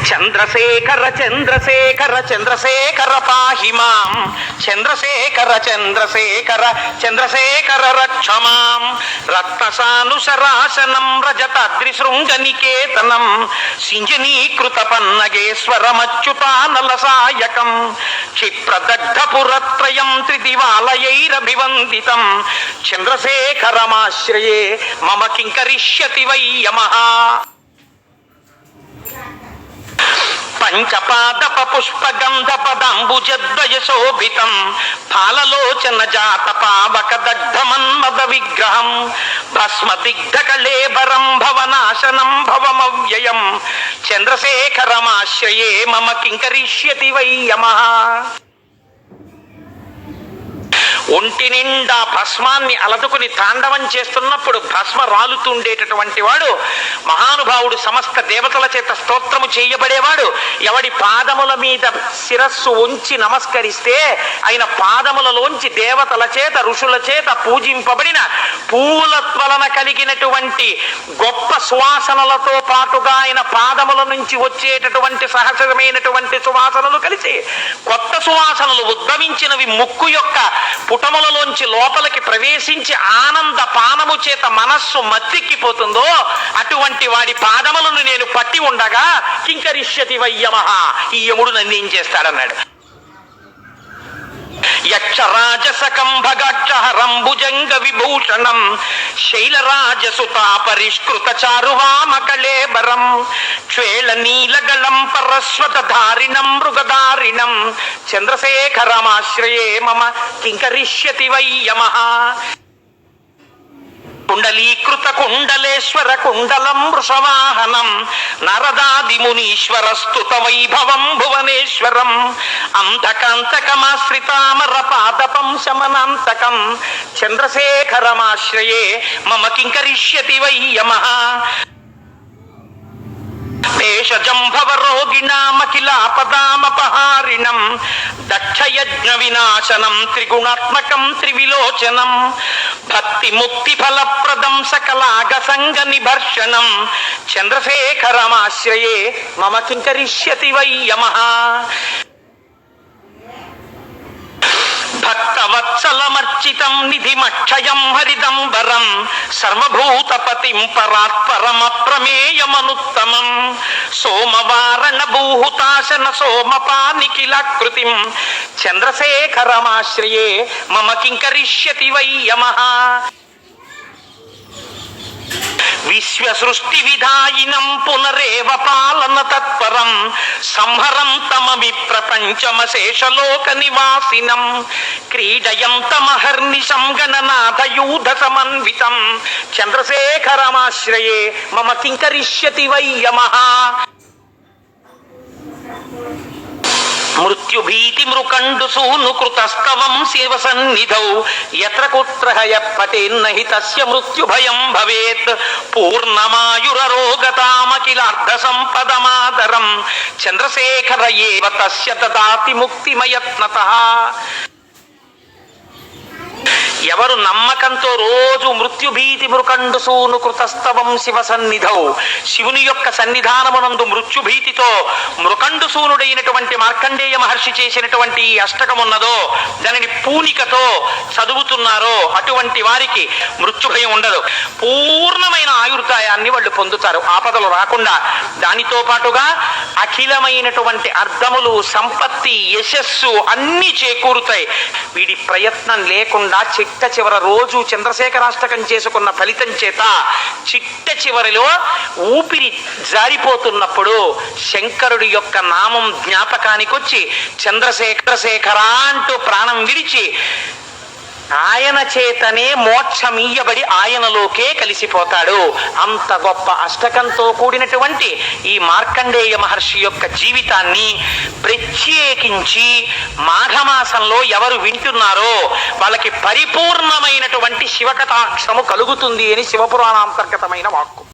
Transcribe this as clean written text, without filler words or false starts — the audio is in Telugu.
చంద్రశేఖర చంద్రశేఖర చంద్రశేఖర పాహి మాం, చంద్రశేఖర చంద్రశేఖర చంద్రశేఖర రక్ష మాం. రత్నసానుసరాసనం రజతాద్రిశృంగనికేతనం సింజనీకృత పన్నగేశ్వరమచ్యుతానలసాయకం క్షిప్రదగ్ధపురత్రయం త్రిదివాలయైరభివందితం చంద్రశేఖరమాశ్రయే మమ కింకరిష్యతి వై యమః. పంచపాదప పుష్పగంధ పదాంబుజద్వయ శోభితం ఫాలలోచన జాత పావక దగ్ధమన్మద విగ్రహం భస్మదిగ్ధ కళేబరం భవనాశనం భవమవ్యయం చంద్రశేఖరమాశ్రయే మమ కింకరిష్యతి వై యమః. ఒంటి నిండా భస్మాన్ని అలదుకుని తాండవం చేస్తున్నప్పుడు భస్మ రాలుతుండేటటువంటి వాడు మహానుభావుడు, సమస్త దేవతల చేత స్తోత్రము చేయబడేవాడు. ఎవడి పాదముల మీద శిరస్సు ఉంచి నమస్కరిస్తే ఆయన పాదములలోంచి దేవతల చేత ఋషుల చేత పూజింపబడిన పూల వలన కలిగినటువంటి గొప్ప సువాసనలతో పాటుగా ఆయన పాదముల నుంచి వచ్చేటటువంటి సహజమైనటువంటి సువాసనలు కలిసి కొత్త సువాసనలు ఉద్భవించినవి ముక్కు యొక్క పుటములలోంచి లోపలికి ప్రవేశించి ఆనంద పానము చేత మనస్సు మత్తిక్కిపోతుందో అటువంటి వాడి పాదములను నేను పట్టి ఉండగా కింకరిష్యతి వై యమః, ఈ యముడు నన్ను ఏం చేస్తాడన్నాడు. యక్షరాజసకంభగాక్షహరంభుజంగ విభూషణం శైలరాజసుతా పరిష్కృత చారువామకళేబరం క్షేళ నీలగళం పరస్వతధారిణం మృగధారిణం చంద్రశేఖరమాశ్రయే మమ కింకరిష్యతి వై యమః. కుండలీకృత కుండలేశ్వర కుండలం వృషవాహనం నరదాదిమునీశ్వర స్తుత వైభవం భువనేశ్వరం అంధకాంతకమాశ్రితామర పాదపం శమనాంతకం చంద్రశేఖరమాశ్రయే మమ కింకరిష్యతి వై యమః. దేశజంభవరోగిణామఖిలాపదామపహారిణం దక్షయజ్ఞ వినాశనం త్రిగుణాత్మకం త్రివిలోచనం భక్తి ముక్తి ఫలప్రదం సకలాగ సంగ నిభర్షణం చంద్రశేఖరమాశ్రయే మమ కింకరిష్యతి వై యమః. భక్తవత్సలమర్చితం నిధిమక్షయం హరిదంబరం సర్వభూతపతిం పరాత్పరమ ప్రమేయమనుత్తమం సోమవారణ భూహుతాశన సోమపానిఖిలాకృతిం చంద్రశేఖరమాశ్రయే మమ కింకరిష్యతి వై యమః. విశ్వసృష్టి విధాయినం పునరేవ పాలన తత్పరం సంహరం తమవి ప్రపంచమశేషలోక నివాసినం క్రీడయంతమహర్నిశం గణనాథయూధ సమన్వితం చంద్రశేఖరమాశ్రయే మమ కింకరిష్యతి వై యమః. మృత్యుభీతి మృకండు సూనుకృతస్తవం శివ సన్నిధౌ యత్ర కుత్ర పతేన్నహి తస్య మృత్యుభయం భవేత్ పూర్ణమాయురరోగతామఖిలార్థ సంపదమాదరం చంద్రశేఖర ఏవ తస్య దదాతి ముక్తిమయత్నతః. ఎవరు నమ్మకంతో రోజు మృత్యుభీతి మృకండు సూను కృతస్తవం శివ సన్నిధౌ, శివుని యొక్క సన్నిధానమునందు మృత్యుభీతితో మృకండు సూనుడైనటువంటి మార్కండేయ మహర్షి చేసినటువంటి అష్టకమున్నదో దానిని పూనికతో చదువుతున్నారో అటువంటి వారికి మృత్యుభయం ఉండదు. పూర్ణమైన ఆయుర్దాయాన్ని వాళ్ళు పొందుతారు, ఆపదలు రాకుండా. దానితో పాటుగా అఖిలమైనటువంటి అర్థములు, సంపత్తి, యశస్సు అన్నీ చేకూరుతాయి. వీడి ప్రయత్నం లేకుండా చిట్ట చివర రోజు చంద్రశేఖరాష్టకం చేసుకున్న ఫలితం చేత చిట్ట చివరిలో ఊపిరి జారిపోతున్నప్పుడు శంకరుడి యొక్క నామం జ్ఞాపకానికి వచ్చి చంద్రశేఖర అంటూ ప్రాణం విడిచి ఆయన చేతనే మోక్షమీయబడి ఆయనలోకే కలిసిపోతాడు. అంత గొప్ప అష్టకంతో కూడినటువంటి ఈ మార్కండేయ మహర్షి యొక్క జీవితాన్ని ప్రత్యేకించి మాఘమాసంలో ఎవరు వింటున్నారో వాళ్ళకి పరిపూర్ణమైనటువంటి శివకటాక్షము కలుగుతుంది అని శివపురాణాంతర్గతమైన వాక్కు.